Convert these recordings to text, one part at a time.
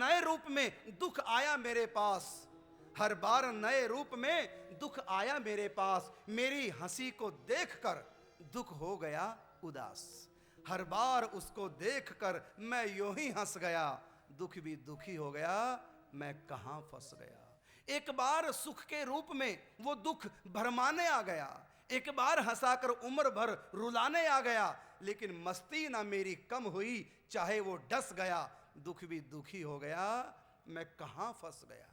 नए रूप में दुख आया मेरे पास, हर बार नए रूप में दुख आया मेरे पास। मेरी हंसी को देखकर दुख हो गया उदास, हर बार उसको देखकर मैं यूं ही हंस गया, दुख भी दुखी हो गया, मैं कहां फंस गया। एक बार सुख के रूप में वो दुख भरमाने आ गया, एक बार हंसाकर उम्र भर रुलाने आ गया, लेकिन मस्ती ना मेरी कम हुई, चाहे वो डस गया, दुख भी दुखी हो गया, मैं कहां फंस गया।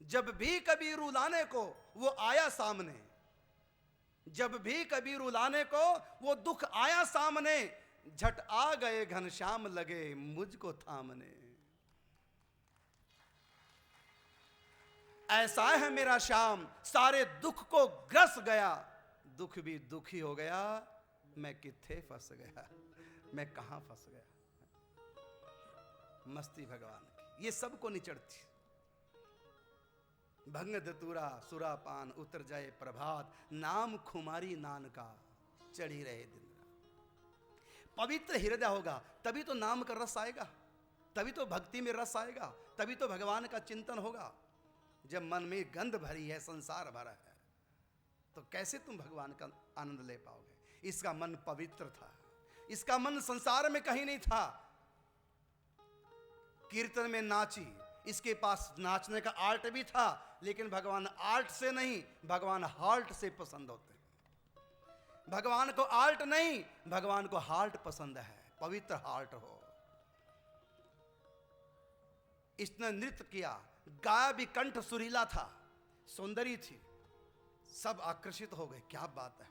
जब भी कभी रुलाने को वो आया सामने, जब भी कभी रुलाने को वो दुख आया सामने, झट आ गए घनश्याम लगे मुझको थामने। ऐसा है मेरा श्याम सारे दुख को ग्रस गया, दुख भी दुखी हो गया, मैं किथे फंस गया, मैं कहां फंस गया। मस्ती भगवान की ये सबको नहीं चढ़ती। भंग धतूरा सुरापान उतर जाए प्रभात, नाम खुमारी नान का चढ़ी रहे दिन रात। पवित्र हृदय होगा तभी तो नाम का रस आएगा, तभी तो भक्ति में रस आएगा, तभी तो भगवान का चिंतन होगा। जब मन में गंध भरी है, संसार भरा है, तो कैसे तुम भगवान का आनंद ले पाओगे। इसका मन पवित्र था, इसका मन संसार में कहीं नहीं था। कीर्तन में नाची, इसके पास नाचने का आर्ट भी था, लेकिन भगवान आर्ट से नहीं, भगवान हार्ट से पसंद होते हैं। भगवान को आर्ट नहीं, भगवान को हार्ट पसंद है, पवित्र हार्ट हो। इसने नृत्य किया, गाया भी, कंठ सुरीला था, सौंदर्य थी, सब आकर्षित हो गए। क्या बात है,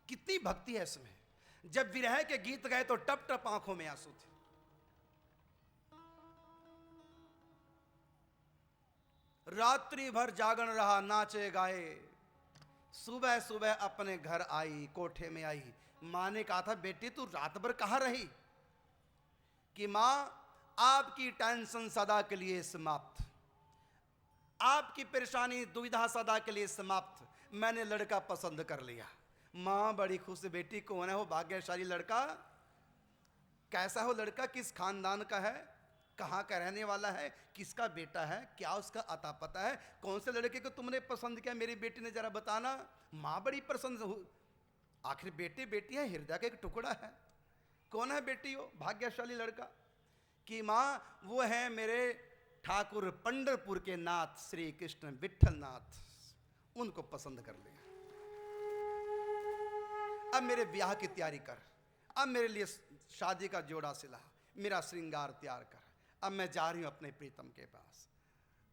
कितनी भक्ति है इसमें। जब विरह के गीत गए तो टप टप आंखों में आंसू थे। रात्रि भर जागरण रहा, नाचे गाए, सुबह सुबह अपने घर आई, कोठे में आई। मां ने कहा था, बेटी तू रात भर कहां रही? कि मां आपकी टेंशन सदा के लिए समाप्त, आपकी परेशानी दुविधा सदा के लिए समाप्त, मैंने लड़का पसंद कर लिया। मां बड़ी खुश, बेटी कौन है वो भाग्यशाली लड़का? कैसा हो लड़का, किस खानदान का है, कहाँ का रहने वाला है, किसका बेटा है, क्या उसका अता पता है, कौन से लड़के को तुमने पसंद किया मेरी बेटी ने, जरा बताना। माँ बड़ी प्रसन्न हो, आखिर बेटी बेटी है, हृदय का एक टुकड़ा है। कौन है बेटी हो? भाग्यशाली लड़का। कि माँ वो है मेरे ठाकुर पंढरपुर के नाथ श्री कृष्ण विठल नाथ, उनको पसंद कर लिया। अब मेरे ब्याह की तैयारी कर, अब मेरे लिए शादी का जोड़ा सिला, मेरा श्रृंगार तैयार कर, अब मैं जा रही हूं अपने प्रीतम के पास।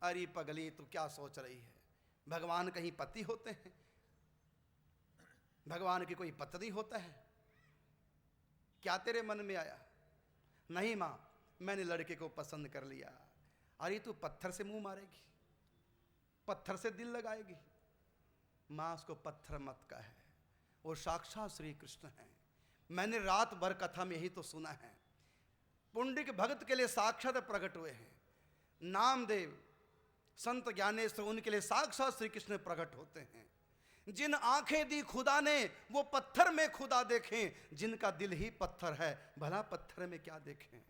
अरे पगली तू क्या सोच रही है, भगवान कहीं पति होते हैं? भगवान की कोई पत्नी होता है? क्या तेरे मन में आया? नहीं मां, मैंने लड़के को पसंद कर लिया। अरे तू पत्थर से मुंह मारेगी, पत्थर से दिल लगाएगी? मां उसको पत्थर मत कहे, वो साक्षात श्री कृष्ण है। मैंने रात भर कथा में यही तो सुना है, पुंडरिक भक्त के लिए साक्षात प्रकट हुए हैं। नामदेव संत ज्ञानेश्वर, उनके लिए साक्षात श्री कृष्ण प्रकट होते हैं। जिन आंखें दी खुदा ने वो पत्थर में खुदा देखें, जिनका दिल ही पत्थर है भला पत्थर में क्या देखें।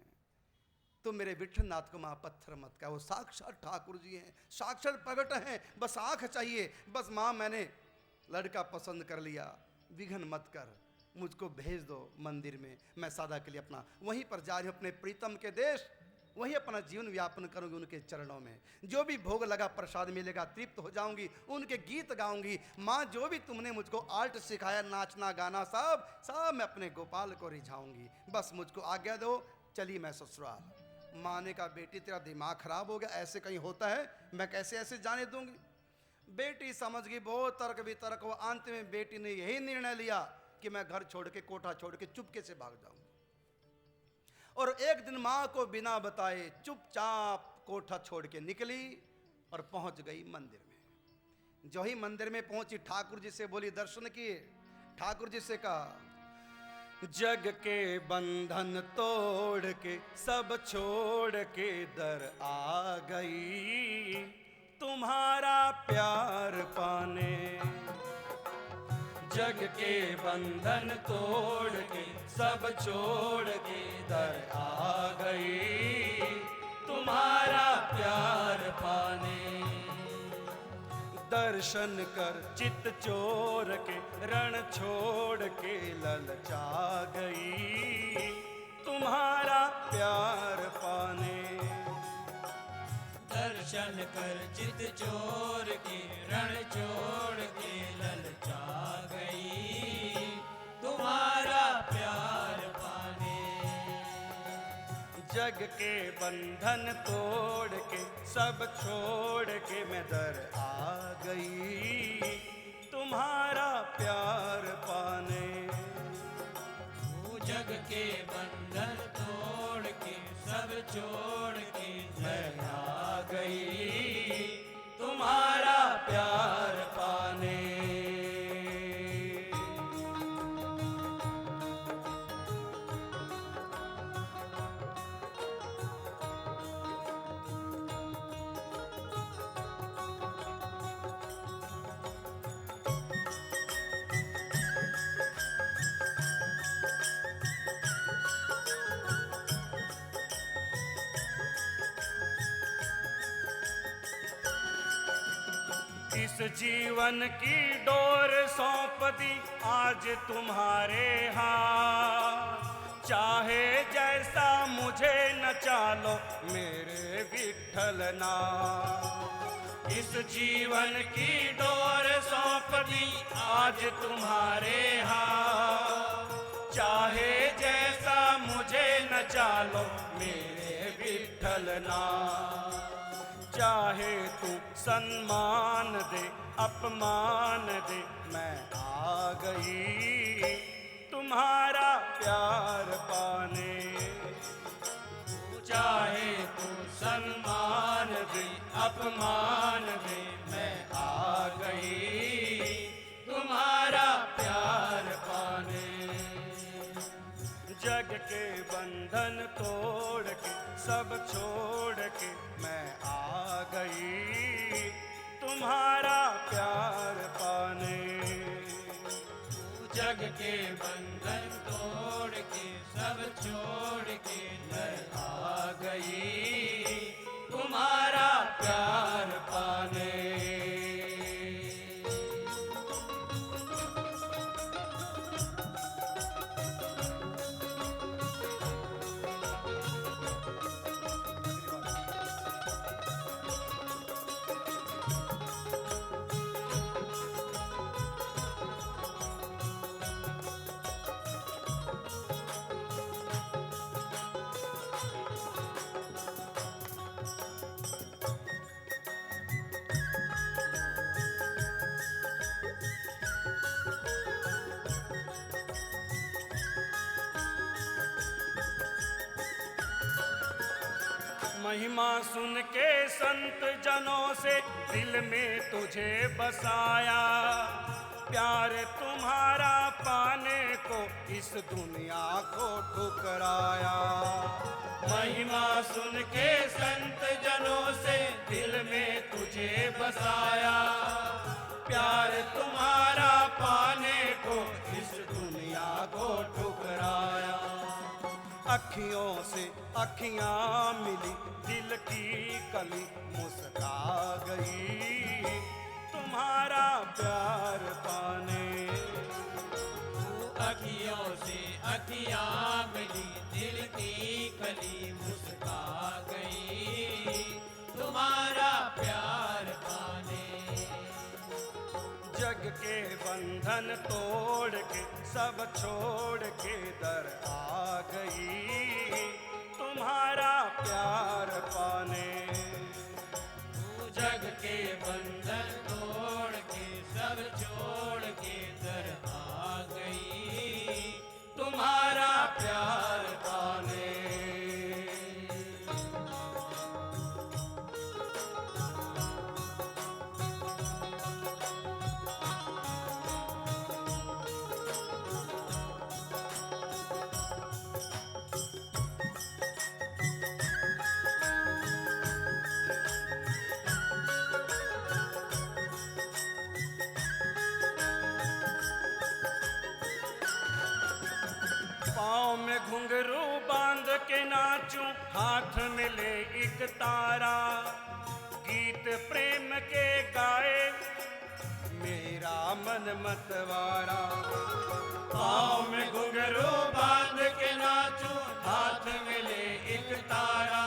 तो मेरे विठलनाथ को मां पत्थर मत कहा, वो साक्षात ठाकुर जी हैं, साक्षात प्रकट हैं। बस आंख चाहिए, बस मां मैंने लड़का पसंद कर लिया, विघ्न मत कर, मुझको भेज दो मंदिर में, मैं सदा के लिए अपना वहीं पर जा रही हूँ अपने प्रीतम के देश, वहीं अपना जीवन व्यापन करूंगी उनके चरणों में। जो भी भोग लगा प्रसाद मिलेगा तृप्त हो जाऊंगी, उनके गीत गाऊंगी। माँ जो भी तुमने मुझको आर्ट सिखाया, नाचना गाना, सब मैं अपने गोपाल को रिझाऊंगी, बस मुझको आज्ञा दो, चली मैं ससुराल। माँ ने कहा, बेटी तेरा दिमाग खराब हो गया, ऐसे कहीं होता है? मैं कैसे ऐसे जाने दूंगी? बेटी समझ गई, बहुत तर्क वितर्क हुआ, अंत में बेटी ने यही निर्णय लिया कि मैं घर छोड़ के, कोठा छोड़ के चुपके से भाग जाऊंगी। और एक दिन मां को बिना बताए चुपचाप कोठा छोड़ के निकली और पहुंच गई मंदिर में। जो ही मंदिर में पहुंची, ठाकुर जी से बोली, दर्शन किए। ठाकुर जी से कहा, जग के बंधन तोड़ के सब छोड़ के दर आ गई, तुम्हारा प्यार पाने। जग के बंधन तोड़ के सब छोड़ के दर आ गई, दर्शन कर चित चोर के रण छोड़ के ललचा गई तुम्हारा प्यार पाने। दर्शन कर चित चोर के रण छोड़ के ललचा गई तुम्हारा प्यार पाने। जग के बंधन तोड़ के सब छोड़ के मैं दर आ गई तुम्हारा प्यार पाने। जग के बंधन तोड़ के सब छोड़ के मैं आ गई तुम्हारा प्यार पाने। इस जीवन की डोर सौंप दी आज तुम्हारे हाथ। चाहे जैसा मुझे नचा लो मेरे विठ्ठल नाथ। इस जीवन की डोर सौंप दी आज तुम्हारे हाथ। चाहे जैसा मुझे नचा लो मेरे विठ्ठल नाथ। चाहे तू सम्मान दे अपमान दे मैं आ गई तुम्हारा प्यार पाने। चाहे तू सम्मान दे अपमान दे मैं आ गई तुम्हारा प्यार पाने। जग के बंधन तोड़ के सब छोड़ के मैं आ गई तुम्हारा प्यार पाने। जग के बंधन तोड़ के सब छोड़ के मैं आ गई तुम्हारा प्यार पाने। महिमा सुन के संत जनों से दिल में तुझे बसाया। प्यार तुम्हारा पाने को इस दुनिया को ठुकराया। महिमा सुन के संत जनों से दिल में तुझे बसाया। प्यार तुम्हारा पाने को इस दुनिया को ठुकराया। अखियों से अखियां मिली दिल की कली मुस्का गई तुम्हारा प्यार पाने। अखियों से अखियां मिली दिल की कली मुस्का गई तुम्हारा प्यार पाने। जग के बंधन तोड़ के सब छोड़ के दर आ गई तुम्हारा प्यार पाने। जग के बंधन तोड़ के सब छोड़ के दर आ गई तुम्हारा प्यार पाने। पाँव में घुंघरू बांध के नाचूं हाथ में ले एक तारा। गीत प्रेम के गाए मेरा मन मतवारा। पाँव में घुंघरू बांध के नाचूं, हाथ में ले एक तारा।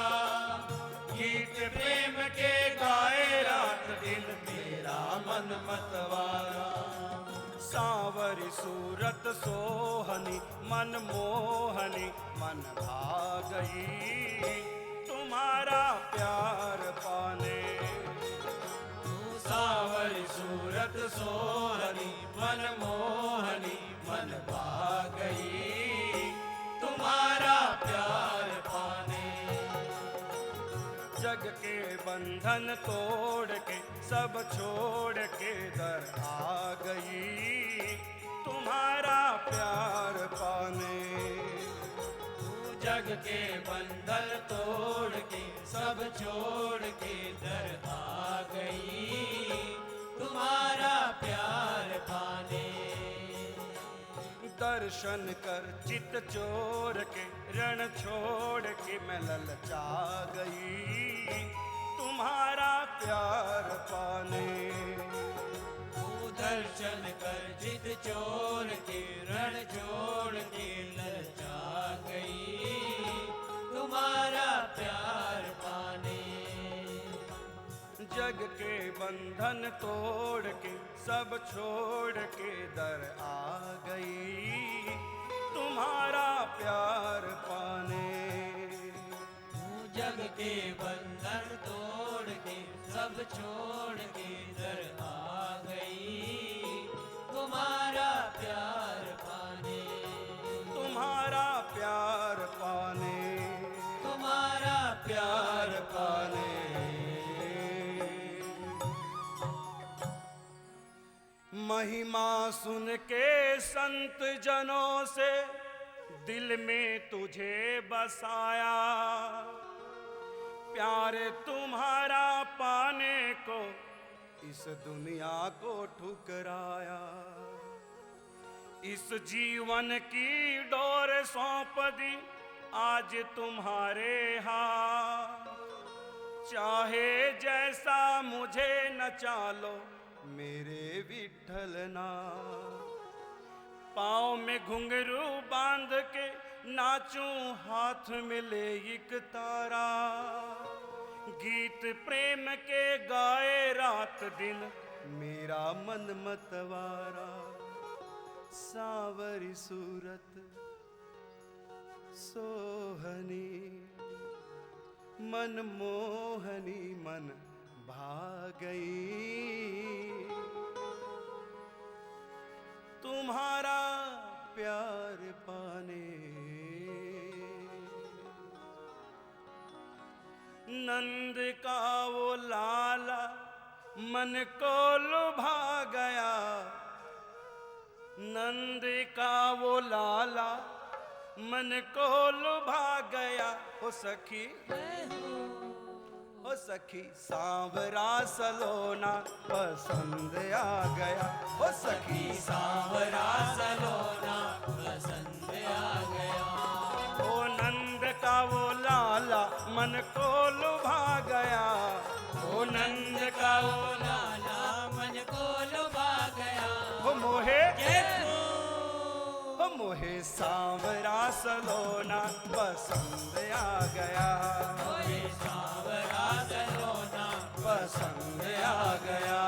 गीत प्रेम के गाए रात दिन, मेरा मन मतवारा। सांवरी सूरत सोहनी मन मोहनी, मन भाग गई तुम्हारा प्यार पाने। सांवरी सूरत सोहनी मन मोहनी, मन भाग गई तुम्हारा प्यार पाने। जग के बंधन तोड़ के सब छोड़ के दर आ गई तुम्हारा प्यार पाने। जग के बंधन तोड़ के सब छोड़ के दर आ गई तुम्हारा प्यार पाने। दर्शन कर चित चोर के रण छोड़ के मैं ललचा गई तुम्हारा प्यार पाने। दर्शन कर जित चोर के रण छोड़ के ललचा गई तुम्हारा प्यार पाने। जग के बंधन तोड़ के सब छोड़ के दर आ गई तुम्हारा प्यार पाने। जग के बंधन तोड़ के सब छोड़ के दर आ गई तुम्हारा प्यार पाने। तुम्हारा प्यार पाने, तुम्हारा प्यार पाने। महिमा सुन के संत जनों से दिल में तुझे बसाया। प्यार तुम्हारा पाने को इस दुनिया को ठुकराया। इस जीवन की डोर सौंप दी आज तुम्हारे हाथ। चाहे जैसा मुझे नचा लो मेरे विठ्ठलनाथ। पाँव में घुंघरू बांध के नाचूं, हाथ में ले एक तारा। गीत प्रेम के गाए रात दिन, मेरा मन मतवारा। सांवरी सूरत सोहनी मन मोहनी, मन भाग गई तुम्हारा प्यार पाने। नंद का वो लाला मन को लुभा गया। नंद का वो लाला मन को लुभा गया। हो सखी हो सखी सांवरा सलोना पसंद आ गया। हो सखी सांवरा सलोना पसंद आ गया। ओ नंद का वो लाला मन को लुभा गया। ओ नंद का वो लाला मन को लुभा गया। हो मोहे सांवरा सलोना पसंद आ गया। सांवरा सलोना पसंद आ गया।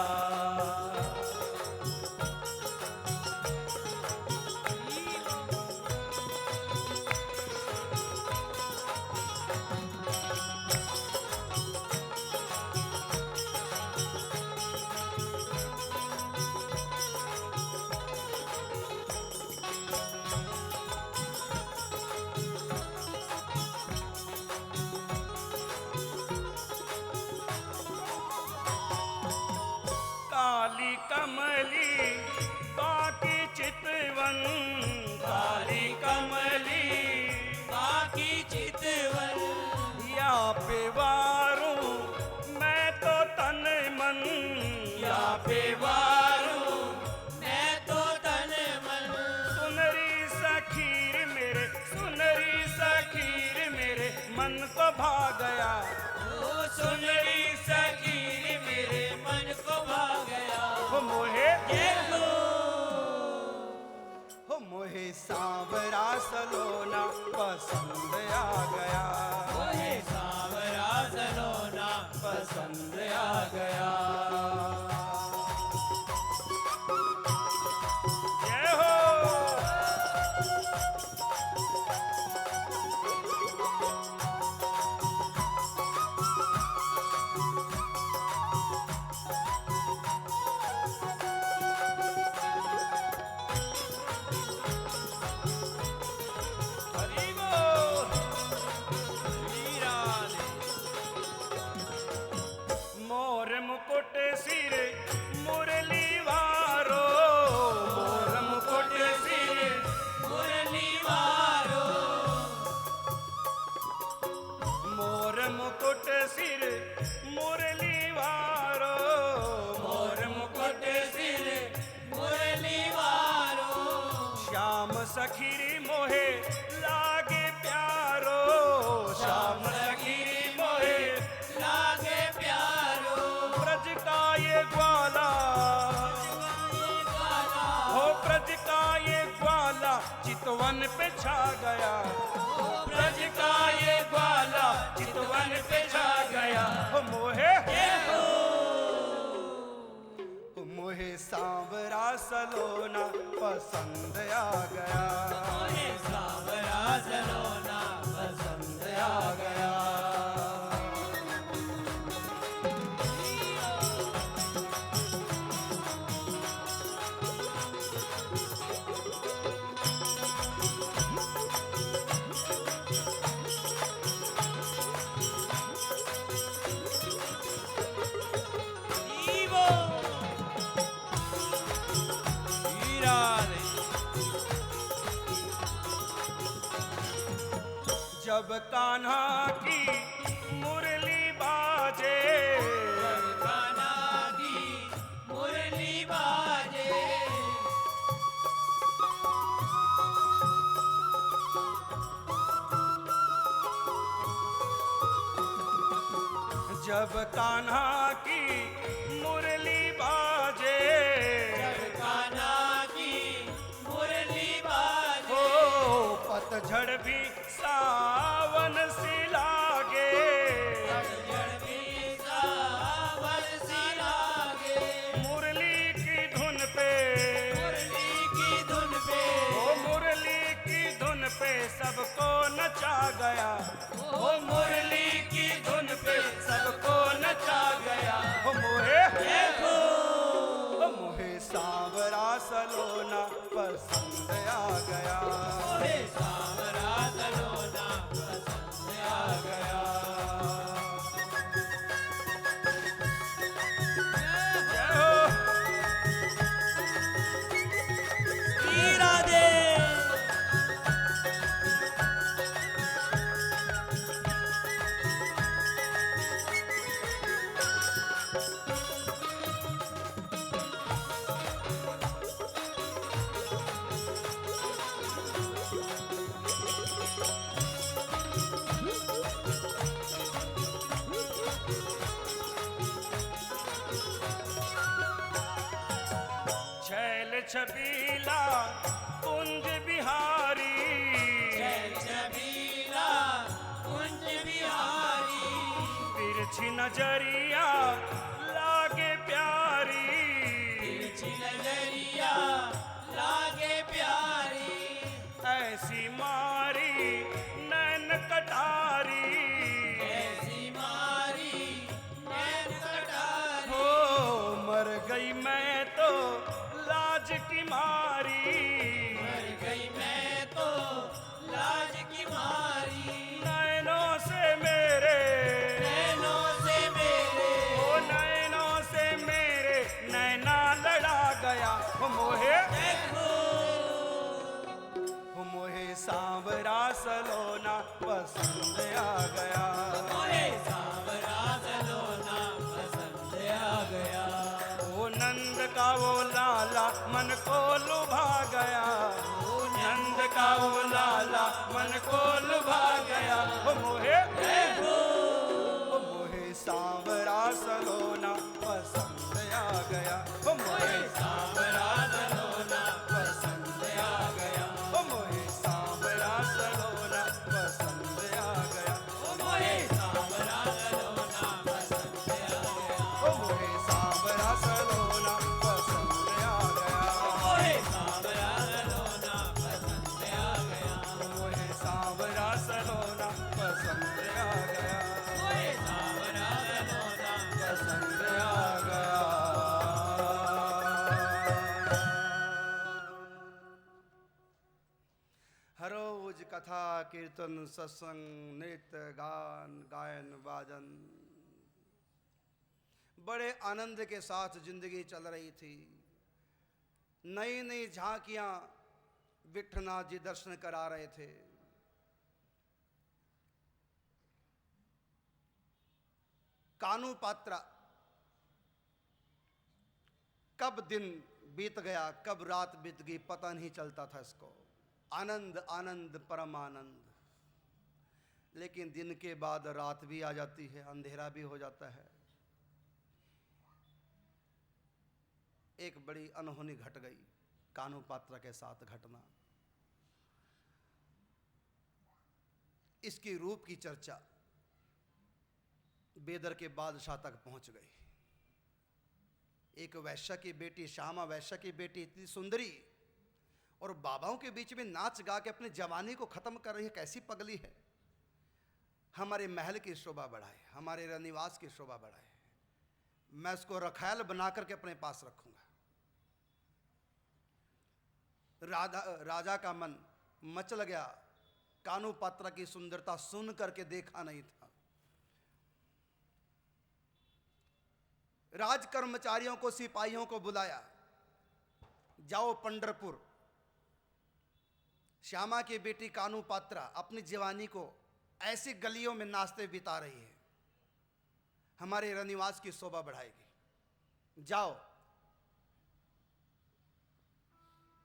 काली कमली बाकी चितवन, काली कमली बाकी चितवन। या पे वारू मैं तो तन मन। या पे वारू मैं तो तन मन। सुनरी सखीर मेरे, सुनरी सखीर मेरे मन को भा गया। ओ सुनरी सखीर मेरे मन को भा गया। हो मोहे आ गया, मोहे सांवरा सलोना पसंद आ गया। जय हो। हरि बोल। हीरा ने मोर मुकुट सिर मुरली वारो, मोर मुकुट सिर मुरली वारो, मोर मुकुट सिर मुरली वारो, मोर मुकुट सिर मुरली वारो, श्याम सखीरी मोहे लागे प्यारो, श्याम सखीरी मोहे लागे प्यारो, ब्रज का ये ग्वाला, हो ब्रज का ये ग्वाला चितवन पे छा गया, ब्रज का ये ग्वाला चितवन पे छा गया। हो मोहे, हो मोहे सांवरा सलोना पसंद आ गया, मोहे सांवरा सलोना पसंद आ गया। जीवो हीरा ने जब कान्हा की मुरली बाजे, कान्हा की मुरली बाजे, जब कान्हा की मुरली बाजे, कान्हा की मुरली बाजे, हो पतझड़ भी सावन सी लागे, जड़ भी सावन सी लागे, मुरली की धुन पे, मुरली की धुन पे, ओ मुरली की धुन पे सबको नचा गया, ओ मुरली की धुन पे सबको नचा गया। हो मोहे, हो मोहे सांवरा सलोना पसंद आ गया, मोहे सांवरा सलोना पसंद आ गया। जय हो। हीरा दे छैल छबीला कुंज बिहारी, जय छबीला कुंज बिहारी, तिरछी नजरिया लागे प्यारी, तिरछी नजरिया लागे प्यारी, ऐसी मारी नैन कटारी, ऐसी मारी नैन कटारी, हो मर गई मैं तो लाज की मारी, मर गई मैं तो लाज की मारी, नैनों से मेरे, नैनों से मेरे, ओ नैनों से मेरे नैना लड़ा गया। हो मोहे, हो मोहे सांवरा सलोना पसंद आ गया, मोहे सांवरा सलोना पसंद आ गया। ओ नंद का वो लाला मन को लुभा गया, नंद का वो लाला मन को लुभा गया। हो मोहे, हो मोहे सांवरा सलोना पसंद आ गया, हो मोहे सांवरा सलोना पसंद आ गया, हो मोहे सांवरा सलोना पसंद कीर्तन सत्संग नृत्य गान गायन वादन, बड़े आनंद के साथ जिंदगी चल रही थी। नई नई झांकियां विठ्ठलनाथ जी दर्शन करा रहे थे। कानू पात्रा कब दिन बीत गया, कब रात बीत गई, पता नहीं चलता था इसको। आनंद आनंद परम आनंद। लेकिन दिन के बाद रात भी आ जाती है, अंधेरा भी हो जाता है। एक बड़ी अनहोनी घट गई कानू पात्रा के साथ घटना। इसकी रूप की चर्चा बेदर के बादशाह तक पहुंच गई। एक वैश्य की बेटी, श्यामा वैश्य की बेटी, इतनी सुंदरी और बाबाओं के बीच में नाच गा के अपनी जवानी को खत्म कर रही है, कैसी पगली है। हमारे महल की शोभा बढ़ाए, हमारे रनिवास की शोभा बढ़ाए। मैं उसको रखैल बना करके अपने पास रखूंगा। राजा का मन मचल गया। कानू पात्रा की सुंदरता सुन करके देखा नहीं था। राज कर्मचारियों को, सिपाहियों को बुलाया, जाओ पंढरपुर। श्यामा की बेटी कानू पात्रा अपनी जवानी को ऐसी गलियों में नाचते बिता रही है, हमारे रनिवास की शोभा बढ़ाएगी। जाओ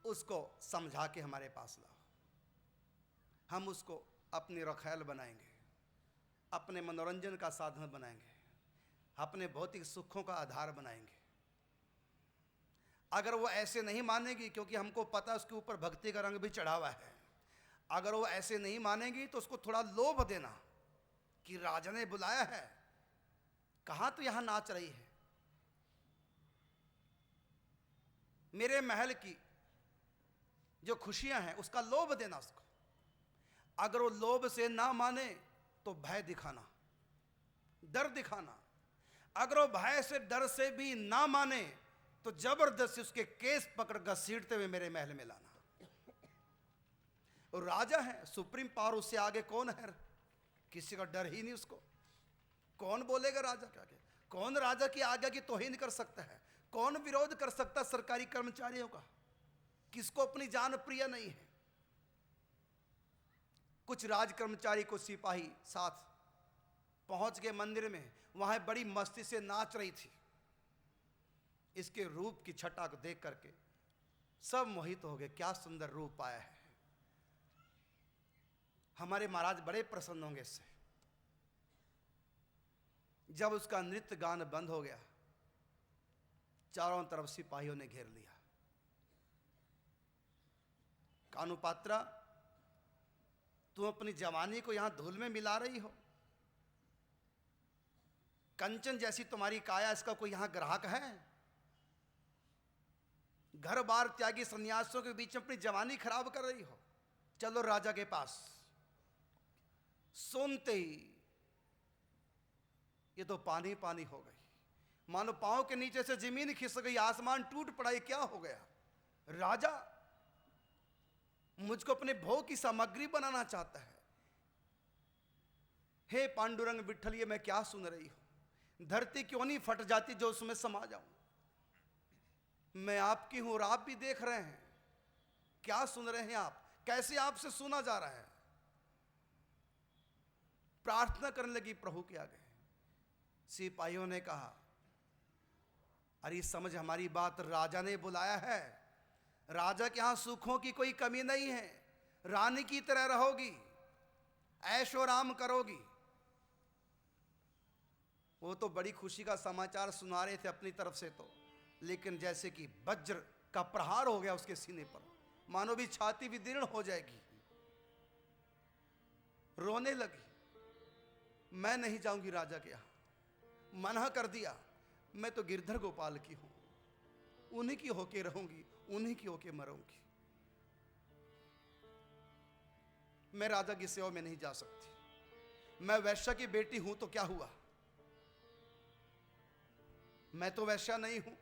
उसको समझा के हमारे पास लाओ। हम उसको अपनी रखैल बनाएंगे, अपने मनोरंजन का साधन बनाएंगे, अपने भौतिक सुखों का आधार बनाएंगे। अगर वो ऐसे नहीं मानेगी, क्योंकि हमको पता उसके ऊपर भक्ति का रंग भी चढ़ा हुआ है, अगर वो ऐसे नहीं मानेगी तो उसको थोड़ा लोभ देना कि राजा ने बुलाया है, कहाँ तो यहां नाच रही है। मेरे महल की जो खुशियां हैं उसका लोभ देना उसको। अगर वो लोभ से ना माने तो भय दिखाना, डर दिखाना। अगर वो भय से, डर से भी ना माने तो जबरदस्ती उसके केस पकड़ घसीटते हुए मेरे महल में लाना। और राजा है, सुप्रीम पावर, उससे आगे कौन है? किसी का डर ही नहीं उसको। कौन बोलेगा राजा के आगे? कौन राजा की आज्ञा की तौहीन कर सकता है? कौन विरोध कर सकता है सरकारी कर्मचारियों का? किसको अपनी जान प्रिय नहीं है? कुछ राज कर्मचारी को सिपाही साथ पहुंच गए मंदिर में। वहां बड़ी मस्ती से नाच रही थी। इसके रूप की छटा को देख करके सब मोहित हो गए। क्या सुंदर रूप आया है। हमारे महाराज बड़े प्रसन्न होंगे इससे। जब उसका नृत्य गान बंद हो गया, चारों तरफ सिपाहियों ने घेर लिया। कानू पात्रा, तुम अपनी जवानी को यहां धूल में मिला रही हो। कंचन जैसी तुम्हारी काया, इसका कोई यहां ग्राहक है? घर बार त्यागी सन्यासियों के बीच में अपनी जवानी खराब कर रही हो। चलो राजा के पास। सुनते ही ये तो पानी पानी हो गई, मानो पांव के नीचे से जमीन खिसक गई, आसमान टूट पड़ा। ये क्या हो गया? राजा मुझको अपने भोग की सामग्री बनाना चाहता है। हे पांडुरंग विठ्ठल, ये मैं क्या सुन रही हूं? धरती क्यों नहीं फट जाती जो उसमें समा जाऊं? मैं आपकी हूं और आप भी देख रहे हैं। क्या सुन रहे हैं आप? कैसे आपसे सुना जा रहा है? प्रार्थना करने लगी प्रभु के आगे। सिपाहियों ने कहा, अरे समझ हमारी बात, राजा ने बुलाया है। राजा के यहां सुखों की कोई कमी नहीं है। रानी की तरह रहोगी, ऐशो आराम करोगी। वो तो बड़ी खुशी का समाचार सुना रहे थे अपनी तरफ से तो, लेकिन जैसे कि वज्र का प्रहार हो गया उसके सीने पर, मानो भी छाती विदीर्ण हो जाएगी। रोने लगी। मैं नहीं जाऊंगी राजा के यहां, मना कर दिया। मैं तो गिरधर गोपाल की हूं, उन्हीं की होके रहूंगी, उन्हीं की होके मरूंगी। मैं राजा की सेवा में नहीं जा सकती। मैं वैश्या की बेटी हूं तो क्या हुआ? मैं तो वैश्या नहीं हूं।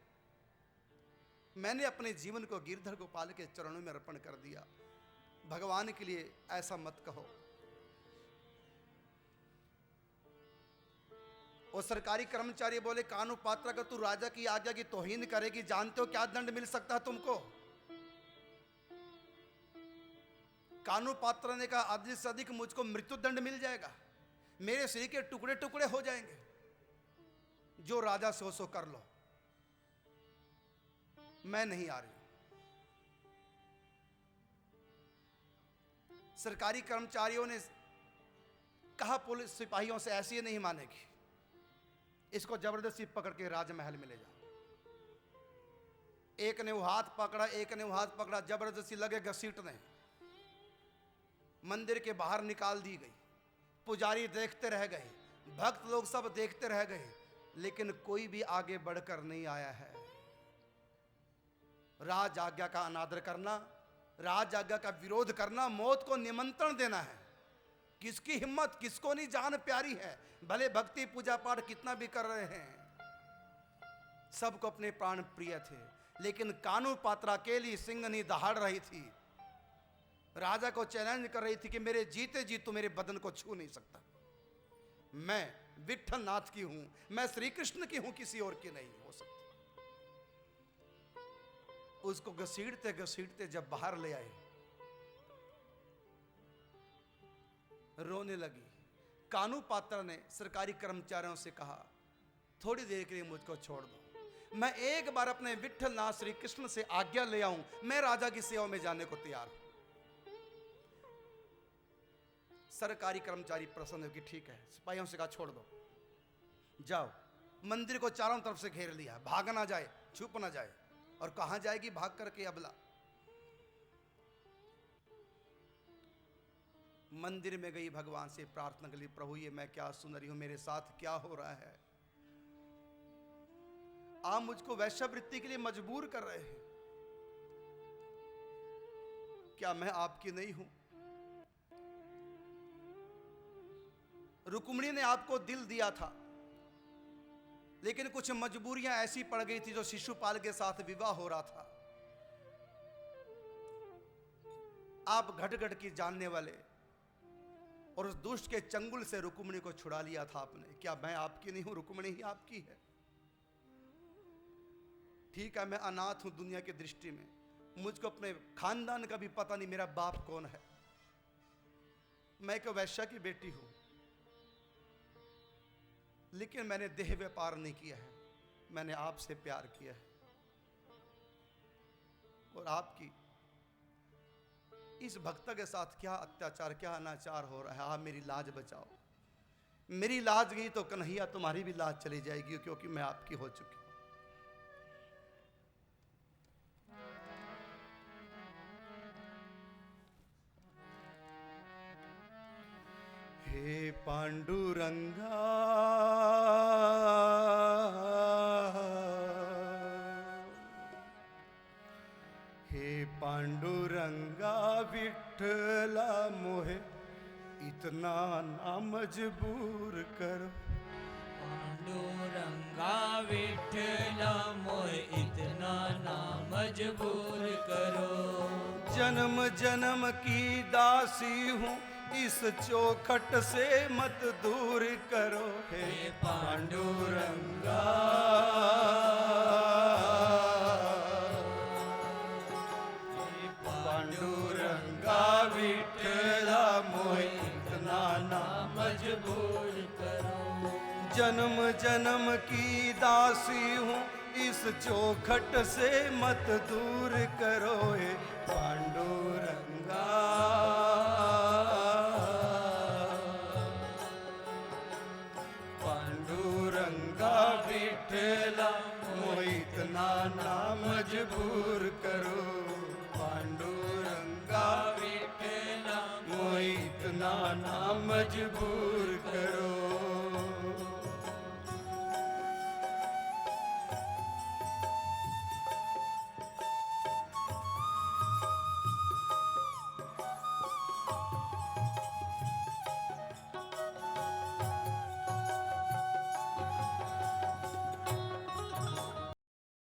मैंने अपने जीवन को गिरधर गोपाल के चरणों में अर्पण कर दिया। भगवान के लिए ऐसा मत कहो। और सरकारी कर्मचारी बोले, कानू पात्र, अगर तू राजा की आज्ञा की तौहीन करेगी, जानते हो क्या दंड मिल सकता है तुमको? कानू पात्र ने कहा, अधिक से अधिक मुझको मृत्यु दंड मिल जाएगा, मेरे शरीर के टुकड़े टुकड़े हो जाएंगे, जो राजा से हो सो कर लो, मैं नहीं आ रही। सरकारी कर्मचारियों ने कहा पुलिस सिपाहियों से, ऐसी ही नहीं मानेगी, इसको जबरदस्ती पकड़ के राजमहल में ले जाओ। एक ने वो हाथ पकड़ा, एक ने वो हाथ पकड़ा, जबरदस्ती लगे घसीटने, मंदिर के बाहर निकाल दी गई। पुजारी देखते रह गए, भक्त लोग सब देखते रह गए, लेकिन कोई भी आगे बढ़कर नहीं आया है। राज आज्ञा का अनादर करना, राज आज्ञा का विरोध करना, मौत को निमंत्रण देना है। किसकी हिम्मत, किसको नहीं जान प्यारी है, भले भक्ति पूजा पाठ कितना भी कर रहे हैं, सबको अपने प्राण प्रिय थे, लेकिन कानू पात्रा अकेली सिंघनी दहाड़ रही थी, राजा को चैलेंज कर रही थी कि मेरे जीते जी तू मेरे बदन को छू नहीं सकता, मैं विठल नाथ की हूं, मैं श्री कृष्ण की हूं, किसी और की नहीं हो सकती। उसको घसीटते घसीटते जब बाहर ले आए, रोने लगी। कानू पात्र ने सरकारी कर्मचारियों से कहा, थोड़ी देर के लिए मुझको छोड़ दो, मैं एक बार अपने विठल नाथ श्री कृष्ण से आज्ञा ले आऊं, मैं राजा की सेवा में जाने को तैयार हूं। सरकारी कर्मचारी प्रसन्न हो कि ठीक है, सिपाहियों से कहा छोड़ दो, जाओ। मंदिर को चारों तरफ से घेर लिया, भाग ना जाए, छुप ना जाए, और कहां जाएगी भाग करके अबला। मंदिर में गई, भगवान से प्रार्थना के लिए, प्रभु ये मैं क्या सुन रही हूं, मेरे साथ क्या हो रहा है, आप मुझको वैश्यवृत्ति के लिए मजबूर कर रहे हैं, क्या मैं आपकी नहीं हूं? रुक्मिणी ने आपको दिल दिया था, लेकिन कुछ मजबूरियां ऐसी पड़ गई थी, जो शिशुपाल के साथ विवाह हो रहा था, आप घट घट की जानने वाले, और उस दुष्ट के चंगुल से रुक्मिणी को छुड़ा लिया था आपने, क्या मैं आपकी नहीं हूं? रुक्मिणी ही आपकी है। ठीक है, मैं अनाथ हूं दुनिया की दृष्टि में, मुझको अपने खानदान का भी पता नहीं, मेरा बाप कौन है, मैं एक वैश्या की बेटी हूं, लेकिन मैंने देह व्यापार नहीं किया है, मैंने आपसे प्यार किया है, और आपकी इस भक्त के साथ क्या अत्याचार, क्या अनाचार हो रहा है, आप मेरी लाज बचाओ। मेरी लाज गई तो कन्हैया तुम्हारी भी लाज चली जाएगी, क्योंकि मैं आपकी हो चुकी। हे पांडुरंगा, हे पांडुरंगा, विठला मोहे इतना ना मजबूर करो, पांडुरंगा विठला मोहे इतना ना मजबूर करो, जन्म जन्म की दासी हूँ, इस चौखट से मत दूर करो, हे पांडुरंगा, हे पांडुरंगा, विठला मोहे इतना ना मजबूर करो, जन्म जन्म की दासी हूँ, इस चौखट से मत दूर करो, हे पांडुरंगा, विठला मोहे इतना ना मजबूर करो, पांडुरंगा, विठला मोहे इतना ना मजबूर